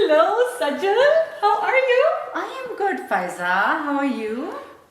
Hello, Sajal. How are you? I am good, Faiza. How are you?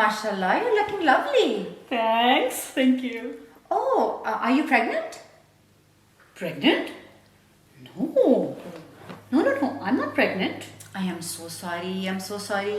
Mashallah, you're looking lovely. Thanks. Thank you. Oh, are you pregnant? Pregnant? No. No. I'm not pregnant. I am so sorry. I'm so sorry.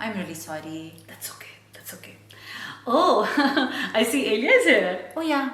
I'm really sorry. That's okay. That's okay. Oh, I see Alia's here. Oh yeah,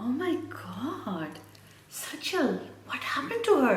Oh my God. Sajal, what happened to her?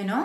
you know.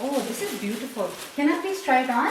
Oh, this is beautiful. Can I please try it on?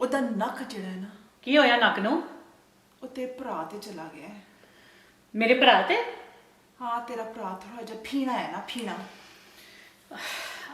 ਉਹਦਾ ਨੱਕ ਜਿਹੜਾ ਹੈ ਨਾ ਕੀ ਹੋਇਆ ਨੱਕ ਨੂੰ? ਉਹ ਤੇ ਭਰਾ ਤੇ ਚਲਾ ਗਿਆ ਹੈ. ਮੇਰੇ ਭਰਾ ਤੇ? ਹਾਂ ਤੇਰਾ ਭਰਾ ਥੋੜਾ ਜਿਹਾ ਫੀਣਾ ਹੈ ਨਾ, ਫੀਣਾ.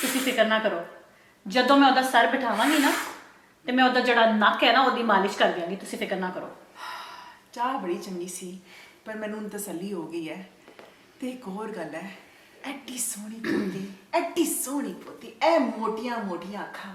ਤੁਸੀਂ ਫਿਕਰ ਨਾ ਕਰੋ. ਜਦੋਂ ਮੈਂ ਉਹਦਾ ਸਰ ਬਿਠਾਵਾਂਗੀ ਨਾ ਤੇ ਮੈਂ ਉਹਦਾ ਜਿਹੜਾ ਨੱਕ ਹੈ ਨਾ ਉਹਦੀ ਮਾਲਿਸ਼ ਕਰ ਦਿਆਂਗੀ. ਤੁਸੀਂ ਫਿਕਰ ਨਾ ਕਰੋ. ਚਾਹ ਬੜੀ ਚੰਗੀ ਸੀ ਪਰ ਮੈਨੂੰ ਹੁਣ ਤਸੱਲੀ ਹੋ ਗਈ ਹੈ. ਤੇ ਇੱਕ ਹੋਰ ਗੱਲ ਹੈ, ਐਡੀ ਸੋਹਣੀ ਪੋਤੀ, ਐਡੀ ਸੋਹਣੀ ਪੋਤੀ, ਐ ਮੋਟੀਆਂ ਮੋਟੀਆਂ ਅੱਖਾਂ.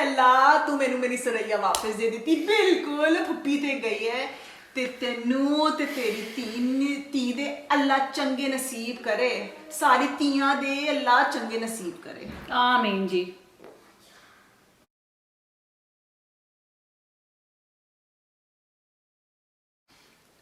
ਅੱਲਾ ਤੂੰ ਮੈਨੂੰ ਮੇਰੀ ਸਰਈਆ ਵਾਪਸ ਦੇ ਦਿੱਤੀ. ਬਿਲਕੁਲ ਫੁੱਪੀ ਤੇ ਗਈ ਹੈ. ਤੇ ਤੈਨੂੰ ਤੇ ਤੇਰੀ ਧੀ ਦੇ ਅੱਲਾ ਚੰਗੇ ਨਸੀਬ ਕਰੇ. ਸਾਰੀ ਧੀਆਂ ਦੇ ਅੱਲਾ ਚੰਗੇ ਨਸੀਬ ਕਰੇ. ਆਮੀਨ ਜੀ.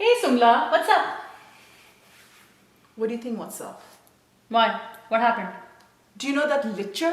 Hey Sumla, what's up? What do you think what's up? Why? What happened? Do you know that literature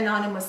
anonymous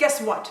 Guess what?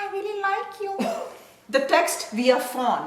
I really like you. The text via phone.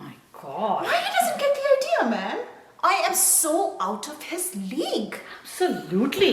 My God. Why he doesn't get the idea, man? I am so out of his league. Absolutely.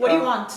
What do you want?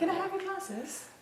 Can I have your glasses?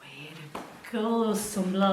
Way to go, Sumla.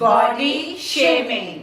Body shaming.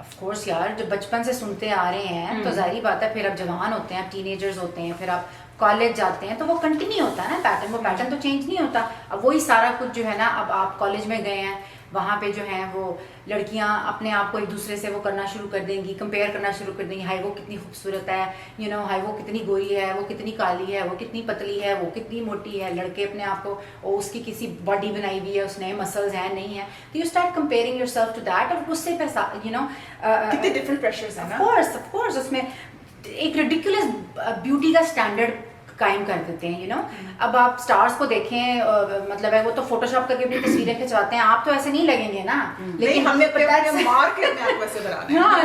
Of course یار جو بچپن سے سنتے آ رہے ہیں تو ظاہری بات ہے پھر اب جوان ہوتے ہیں اب ٹین ایجرز ہوتے ہیں پھر آپ کالج جاتے ہیں تو وہ کنٹینیو ہوتا ہے نا پیٹرن, وہ پیٹرن تو چینج نہیں ہوتا. اب وہی سارا کچھ جو ہے نا اب آپ کالج میں گئے ہیں وہاں پہ جو ہیں وہ لڑکیاں اپنے آپ کو ایک دوسرے سے وہ کرنا شروع کر دیں گی, کمپیئر کرنا شروع کر دیں گی, ہائی وہ کتنی خوبصورت ہے, یو نو ہائی وہ کتنی گوری ہے, وہ کتنی کالی ہے, وہ کتنی پتلی ہے, وہ کتنی موٹی ہے. لڑکے اپنے آپ کو اس کی کسی باڈی بنائی ہوئی ہے, اس نے مسلز ہیں نہیں ہے, تو you start comparing yourself to that. اور اس سے پھر یو نو کتنے ڈفرنٹ پریشرز ہیں نا. آف کورس اس میں ایک ریڈیکولس بیوٹی کا اسٹینڈرڈ قائم کر دیتے ہیں, یو نو. اب آپ سٹارز کو دیکھیں مطلب ہے وہ تو فوٹو شاپ کر کے اپنی تصویریں کھنچواتے ہیں, آپ تو ایسے نہیں لگیں گے نا. لیکن ہم نے مار کے اپنے آپ کو ایسے بنا دیا. ہاں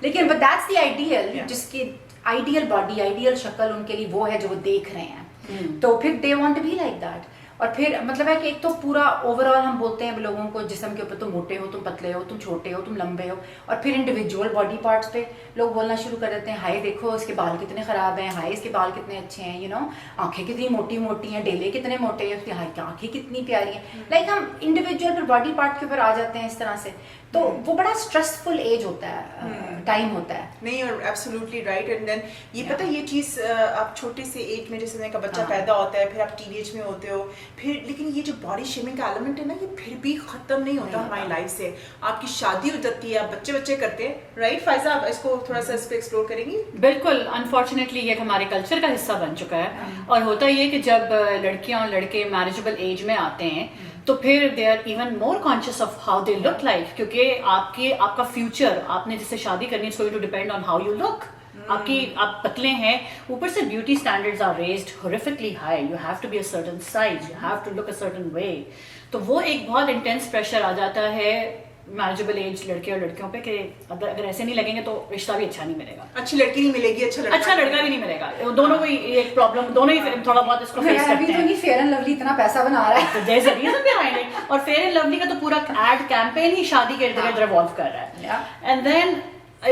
لیکن بٹ دیٹس دی آئیڈیل, جس کی آئیڈیل باڈی آئیڈیل شکل ان کے لیے وہ ہے جو وہ دیکھ رہے ہیں, تو پھر they want to be like that. اور پھر مطلب ہے کہ ایک تو پورا اوور آل ہم بولتے ہیں لوگوں کو جسم کے اوپر تم موٹے ہو, تم پتلے ہو, تم چھوٹے ہو, تم لمبے ہو, اور پھر انڈیویجول باڈی پارٹس پہ لوگ بولنا شروع کر دیتے ہیں ہائے دیکھو اس کے بال کتنے خراب ہیں, ہائے اس کے بال کتنے اچھے ہیں, یو نو آنکھیں کتنی موٹی موٹی ہیں, ڈیلے کتنے موٹے ہیں, اس کی آنکھیں کتنی پیاری ہیں. لائک ہم انڈیویجول پھر باڈی پارٹ کے اوپر آ جاتے ہیں اس طرح سے. تو وہ بڑا اسٹریسفل ایج ہوتا ہے, ٹائم ہوتا ہے. نہیں اور ایبسولوٹلی رائٹ. اینڈ دین یہ پتہ یہ چیز آپ چھوٹے سے ایج میں جیسے کا بچہ پیدا ہوتا ہے, پھر آپ ٹین ایج میں ہوتے ہو, پھر لیکن یہ جو باڈی شیمنگ کا ایلیمنٹ ہے نا یہ پھر بھی ختم نہیں ہوتا ہماری لائف سے. آپ کی شادی ہو جاتی ہے, آپ بچے کرتے ہیں, رائٹ فائزہ, آپ اس کو تھوڑا سا اس پہ ایکسپلور کریں گی؟ بالکل, انفارچونیٹلی یہ ہمارے کلچر کا حصہ بن چکا ہے. اور ہوتا یہ کہ جب لڑکیاں اور لڑکے میرجبل ایج میں آتے ہیں تو پھر they are even more conscious of how they look like, کیونکہ آپ کا فیوچر, آپ نے جس سے شادی کرنی ہے, to depend on how you look. آپ پتلے ہیں, اوپر سے beauty standards are raised horrifically high, you have to be a certain size, you have to look a certain way. تو وہ ایک بہت انٹینس پریشر آ جاتا ہے میرجبل ایج لڑکے اور لڑکیوں پہ کہ اگر ایسے نہیں لگیں گے تو رشتہ بھی اچھا نہیں ملے گا, اچھی لڑکی نہیں ملے گی, اچھا لڑکا بھی نہیں ملے گا. دونوں کو ایک پرابلم, دونوں ہی تھوڑا بہت اس کو فیس کرتے ہیں. فیئر اینڈ لولی اتنا پیسہ بنا رہا ہے, there's a reason behind it. اور فیئر اینڈ لولی کا تو پورا ایڈ کیمپین ہی شادی کے ارد گرد ریوالو کر رہا ہے. اینڈ دین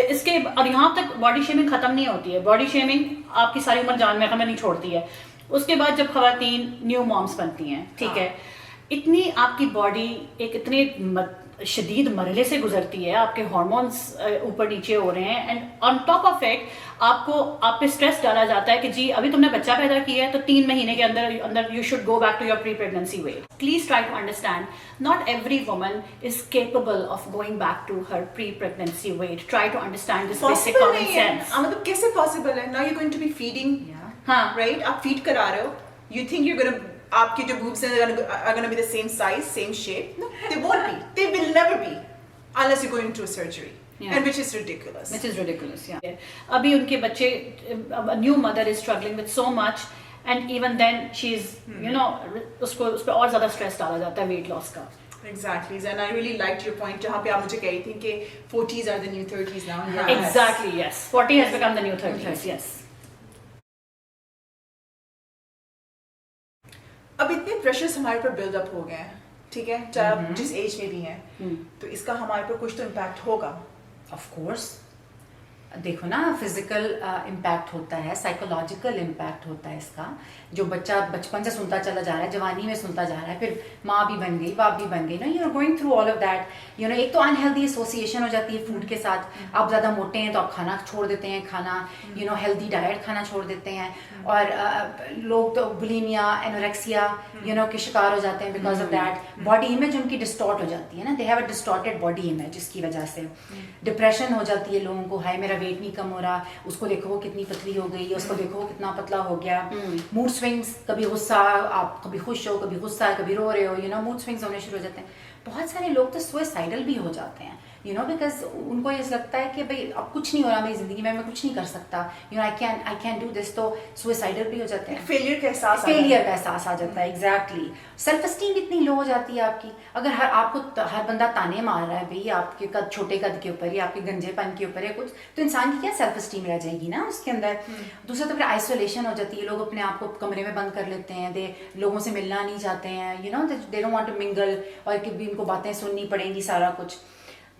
اس کے اور یہاں تک باڈی شیمنگ ختم نہیں ہوتی ہے. باڈی شیمنگ آپ کی ساری عمر جان میں ہمیں نہیں چھوڑتی ہے. اس کے بعد جب خواتین نیو مامس بنتی ہیں, ٹھیک ہے, اتنی آپ کی باڈی ایک اتنے شدید مرحلے سے گزرتی ہے, آپ کے ہارمونس اوپر نیچے ہو رہے ہیں, and on top of it آپ پہ اسٹریس ڈالا جاتا ہے کہ جی ابھی تم نے بچہ پیدا کیا ہے تو 3 مہینے کے اندر you should go back to your pre pregnancy weight. Please try to understand not every woman is capable of going back to her pre pregnancy weight. Try to understand this basic common sense. مطلب کیسے possible ہے؟ Now you going to be feeding, ہاں right, آپ feed کرا رہے ہو, you think you gonna آپ کے جو boobs ہیں are gonna be the same size, same shape. No, they won't be. They will never be unless you go into a surgery. Yeah. And which is ridiculous. Which is ridiculous, yeah. ابھی ان کے بچے, a new mother is struggling with so much and even then she's, you know, اس پہ اور زیادہ stress ڈالا جاتا ہے weight loss کا. Exactly. And I really liked your point جہاں پہ آپ مجھے کہہ رہی تھی کہ 40s are the new 30s now. Yes. Exactly, yes. 40 has become the new 30s, yes. اب اتنے پریشرز ہمارے پر بلڈ اپ ہو گئے ہیں, ٹھیک ہے, چاہے آپ جس ایج میں بھی ہیں, تو اس کا ہمارے پر کچھ تو امپیکٹ ہوگا. آف کورس دیکھو نا, فزیکل امپیکٹ ہوتا ہے, سائیکولوجیکل امپیکٹ ہوتا ہے اس کا. جو بچہ بچپن سے سنتا چلا جا رہا ہے, جوانی میں سنتا جا رہا ہے, پھر ماں بھی بن گئی, باپ بھی بن گئی, نا, you are going through all of that. You know ایک تو انہیلدی ایسوسیشن ہو جاتی ہے فوڈ کے ساتھ. آپ زیادہ موٹے ہیں تو آپ کھانا چھوڑ دیتے ہیں, کھانا یو نو ہیلدی ڈائٹ کھانا چھوڑ دیتے ہیں, اور لوگ تو بلیمیا, اینوریکسیا یو نو کے شکار ہو جاتے ہیں because of that. Body image in کی ڈسٹارٹ ہو جاتی ہے نا, they have a distorted body image, جس کی وجہ سے ڈپریشن ہو جاتی ہے لوگوں کو. ہائی میرا ویٹ نہیں کم ہو رہا, اس کو دیکھو وہ کتنی پتلی ہو گئی, اس کو دیکھو وہ کتنا پتلا ہو گیا. موڈ سوئنگس, کبھی غصہ, آپ کبھی خوش ہو, کبھی غصہ ہے, کبھی رو رہے ہو, یو نو موڈ سوئنگس ہونے شروع ہو جاتے ہیں. بہت سارے لوگ تو سوئسائڈل بھی ہو جاتے ہیں, یو نو, بیکاز ان کو یہ لگتا ہے کہ بھائی اب کچھ نہیں ہو رہا میری زندگی میں کچھ نہیں کر سکتا, you know, I can do this, تو سوئسائڈل بھی ہو جاتے ہیں. فیلئر کا احساس آ جاتا ہے. ایگزیکٹلی. سیلف اسٹیم اتنی لو ہو جاتی ہے آپ کی. اگر آپ کو ہر بندہ تانے مار رہا ہے بھائی آپ کے قد, چھوٹے قد کے اوپر یا آپ کے گنجے پن کے اوپر ہے کچھ, تو انسان کی کیا سیلف اسٹیم رہ جائے گی نا اس کے اندر. دوسرا تو پھر آئسولیشن ہو جاتی ہے, لوگ اپنے آپ کو کمرے میں بند کر لیتے ہیں, لوگوں سے ملنا نہیں چاہتے ہیں, you know, they don't want to mingle, اور کہ بھی ان کو باتیں سننی پڑیں گی سارا کچھ.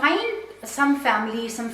find some family, some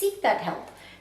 seek that help।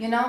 you know,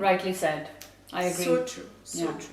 Rightly said. I agree. So true, so Yeah. true.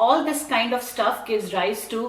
all this kind of stuff gives rise to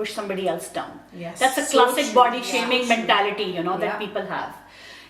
push somebody else down। Yes, That's a so classic true, body yeah, shaming true. mentality, you know, that Yeah. people have।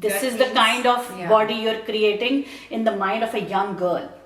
This That is the means- kind of Yeah. body you're creating in the mind of a young girl।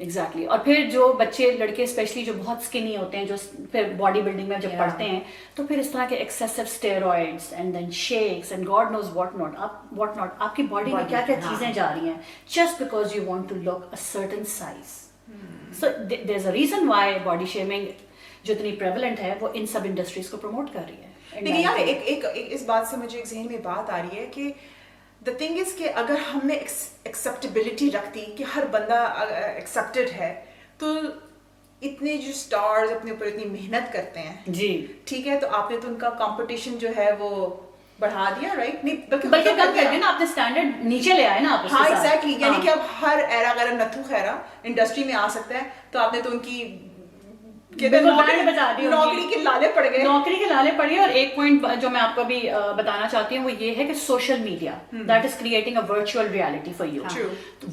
Exactly اور پھر جو بچے لڑکے especially جو بہت skinny ہوتے ہیں جو پھر باڈی بلڈنگ میں جب پڑھتے ہیں تو پھر اس طرح کے excessive steroids and then shakes and god knows what not آپ کی باڈی میں کیا کیا چیزیں جا رہی ہیں just because you want to look a certain size. So there is a reason why body shaming جو اتنی پریولنٹ ہے وہ ان سب انڈسٹریز کو پروموٹ کر رہی ہے. لیکن یار ایک اس بات سے مجھے ایک ذہن میں بات آ رہی ہے کہ دا تھنگ از کہ اگر ہم نے ایکسیپٹیبلٹی رکھ دی کہ ہر بندہ ایکسیپٹیڈ ہے تو اتنے جو اسٹارز اپنے اوپر اتنی محنت کرتے ہیں جی ٹھیک ہے تو آپ نے تو ان کا کمپٹیشن جو ہے وہ بڑھا دیا رائٹ نہیں بلکہ کم کر کے نا آپ نے اسٹینڈرڈ نیچے لے آئے نا آپ. ہاں ایگزیکٹلی یعنی کہ اب ہر ایرا غیر نتھو خیرا انڈسٹری میں آ سکتا ہے تو آپ نے تو ان کی نوکری کے لالے پڑ گئے. نوکری کے لالے پڑے. اور ایک پوائنٹ جو میں آپ کو بھی بتانا چاہتی ہوں وہ یہ ہے کہ social media that is creating a virtual reality for you.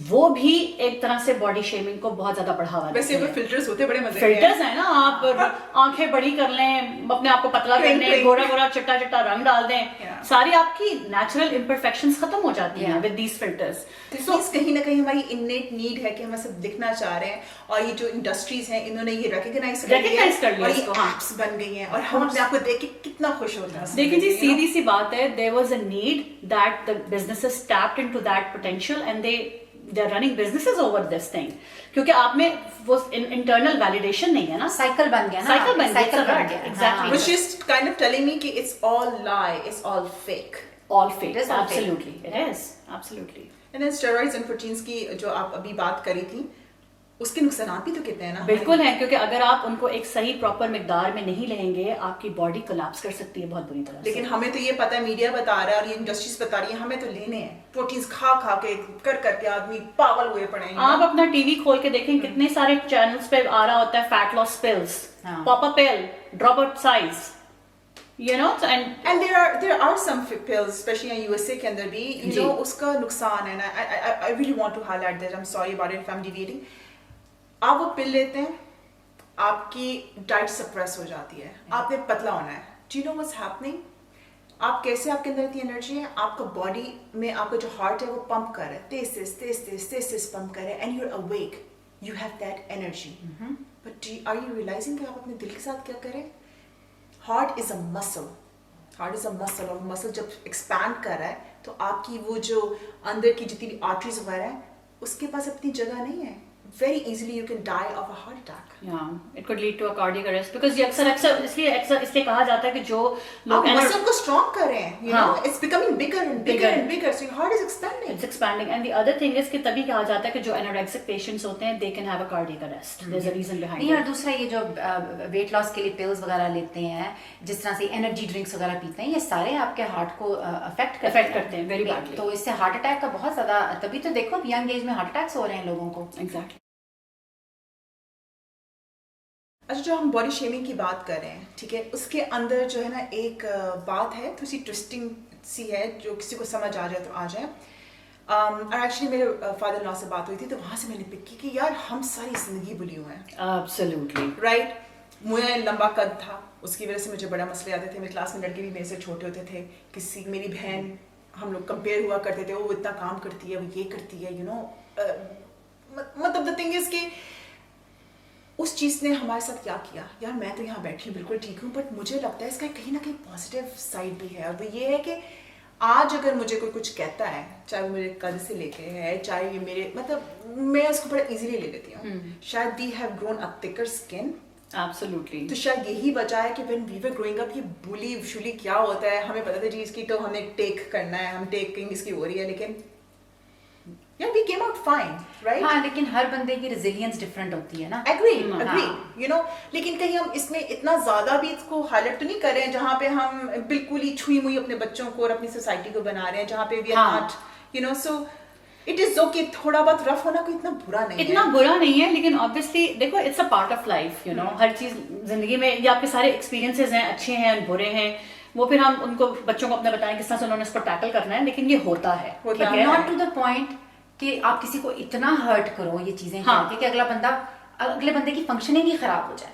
وہ بھی ایک طرح سے باڈی شیمنگ کو بہت زیادہ بڑھاوا دیتا ہے. ویسے وہ فلٹرز ہوتے بڑے مزے کے فلٹرز ہیں نا. آپ آنکھیں بڑی کر لیں اپنے آپ کو پتلا کر لیں گورا گورا چٹا چٹا رنگ ڈال دیں ساری آپ کی نیچرل امپرفیکشنز ختم ہو جاتی ہیں ود دیز فلٹرز. تو کہیں نہ کہیں ہماری انیٹ نیڈ ہے کہ ہم سب دکھنا چاہ رہے ہیں اور یہ جو انڈسٹریز ہیں انہوں نے یہ ریکگنائز کر لیا اور یہ ایپس بن گئی ہیں اور ہم اپنے آپ کو دیکھ کے کتنا خوش ہوتے ہیں. دیکھیں جی سیدھی سی بات ہے there was a need that the businesses tapped into that potential and they're running businesses over this thing کیونکہ آپ میں وہ internal validation نہیں ہے نا. سائیکل بن گیا نا. سائیکل بن گیا exactly. Which is kind of telling me کہ it's all lie, it's all fake. all fake. Absolutely it is absolutely. And then steroids and proteins کی جو آپ ابھی بات کری تھی اس کے نقصانات بھی تو کتنے ہیں نا. بالکل ہیں کیونکہ اگر آپ ان کو ایک صحیح پراپر مقدار میں نہیں لیں گے آپ کی باڈی کولیپس کر سکتی ہے بہت بری طرح سے. لیکن ہمیں تو یہ پتا ہے میڈیا بتا رہا ہے اور یہ انڈسٹریز بتا رہی ہیں ہمیں تو لینے ہیں پروٹینز کھا کھا کے کر کے آدمی پاگل ہوئے پڑے ہیں. آپ اپنا ٹی وی کھول کے دیکھیں کتنے سارے چینلز پہ آ رہا ہوتا ہے fat loss pills pop up pill drop out size you know and there are some pills especially in USA کے اندر بھی you know اس کا نقصان ہے نا. I really want to highlight that. I'm sorry about it if I'm deviating. آپ وہ پل لیتے ہیں آپ کی ڈائٹ سپریس ہو جاتی ہے آپ نے پتلا ہونا ہے. Do you know what's happening? آپ کیسے آپ کے اندر اتنی انرجی ہے آپ کا باڈی میں آپ کا جو ہارٹ ہے وہ پمپ کر رہا ہے تیز پمپ کر رہا ہے and you're awake. You have that energy. But are you realizing کہ آپ اپنے دل کے ساتھ کیا کریں؟ ہارٹ از اے مسل اور مسل جب ایکسپینڈ کر رہا ہے تو آپ کی وہ جو اندر کی جتنی بھی آرٹریز وغیرہ ہیں اس کے پاس اپنی جگہ نہیں ہے. Very easily you can die of a heart attack. Yeah, it could lead to a cardiac arrest because یہ اکثر اس لیے کہا جاتا ہے کہ جو لوگ مسل کو اسٹرانگ کر رہے ہیں you know it's becoming bigger and bigger so your heart is expanding. It's expanding and the other thing is کہ تبھی کہا جاتا ہے کہ جو anorexic patients ہوتے ہیں they can have a cardiac arrest. There's a reason behind it. اور دوسرا یہ جو ویٹ لاس کے لیے پلز وغیرہ لیتے ہیں جس طرح سے انرجی ڈرنکس وغیرہ پیتے ہیں یہ سارے آپ کے ہارٹ کو افیکٹ کرتے ہیں ویری بیڈلی. تو اس سے ہارٹ اٹیک کا بہت زیادہ تبھی تو دیکھو ینگ ایج میں ہارٹ اٹیکس ہو رہے ہیں لوگوں کو. Exactly. اچھا جو ہم باڈی شیمنگ کی بات کر رہے ہیں ٹھیک ہے اس کے اندر جو ہے نا ایک بات ہے تھوڑی سی ٹوسٹنگ سی ہے جو کسی کو سمجھ آ جائے تو آ جائے. اور ایکچولی میرے فادر ان لا سے بات ہوئی تھی تو وہاں سے میں نے پک کی کہ یار ہم ساری زندگی بلی ہوئے ہیں. Absolutely. رائٹ. مجھے لمبا قد تھا اس کی وجہ سے مجھے بڑا مسئلے آتے تھے. میری کلاس میں لڑکے بھی میرے سے چھوٹے ہوتے تھے. کسی میری بہن ہم لوگ کمپیئر ہوا کرتے تھے وہ اتنا کام کرتی ہے وہ یہ کرتی ہے یو نو. مطلب دا تھنگ از کہ اس چیز نے ہمارے ساتھ کیا کیا. یار میں تو یہاں بیٹھی ہوں بالکل ٹھیک ہوں بٹ مجھے لگتا ہے اس کا کہیں نہ کہیں پازیٹیو سائڈ بھی ہے. اور وہ یہ ہے کہ آج اگر مجھے کوئی کچھ کہتا ہے چاہے وہ میرے قد سے لے کے ہے چاہے یہ میرے مطلب میں اس کو بڑا ایزیلی لے لیتی ہوں. شاید we have grown a thicker skin. Absolutely. تو شاید یہی وجہ ہے کہ when we were growing up یہ بولی شولی کیا ہوتا ہے ہمیں پتا تھا جی اس کی تو ہمیں ٹیک کرنا ہے ہم ٹیکنگ اس کی ہو رہی ہے لیکن yeah we came out fine right. ہاں لیکن ہر بندے کی ریزیلینس ڈفرینٹ ہوتی ہے نا. agree you know لیکن کہیں ہم اس میں اتنا زیادہ بھی اس کو ہائی لائٹ تو نہیں کر رہے ہیں جہاں پہ ہم بالکل ہی چھوئی موئی اپنے بچوں کو اور اپنی سوسائٹی کو بنا رہے ہیں جہاں پہ we are not you know so it is okay تھوڑا بہت رف ہونا کوئی اتنا برا نہیں ہے. اتنا برا نہیں ہے لیکن obviously دیکھو it's a part of life you know ہر چیز زندگی میں یہ آپ کے سارے ایکسپیرینسز ہیں اچھے ہیں برے ہیں وہ پھر ہم ان کو بچوں کو اپنے بتائیں کس طرح سے انہوں نے اس کو ٹیکل کرنا ہے لیکن یہ ہوتا ہے. ناٹ ٹو دا پوائنٹ کہ آپ کسی کو اتنا ہرٹ کرو یہ چیزیں کہ اگلے بندے کی فنکشننگ ہی خراب ہو جائے.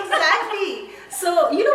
Exactly. So you know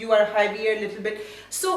you are heavier little bit, so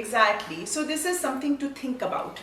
Exactly. So this is something to think about,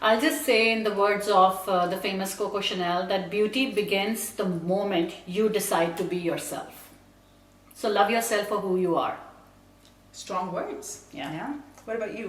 I'll just say in the words of the famous Coco Chanel that beauty begins the moment you decide to be yourself. So love yourself for who you are. Strong words. Yeah. What about you?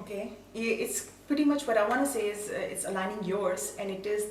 Okay, it's pretty much what I want to say is it's aligning yours, and it is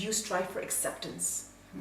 you strive for acceptance,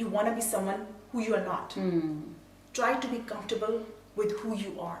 you want to be someone who you are not. Try to be comfortable with who you are,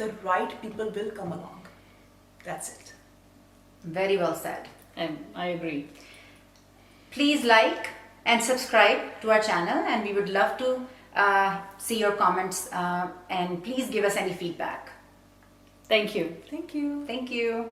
the right people will come along, that's it. Very well said. I agree. Please like and subscribe to our channel, and we would love to see your comments, and please give us any feedback. Thank you. Thank you. Thank you.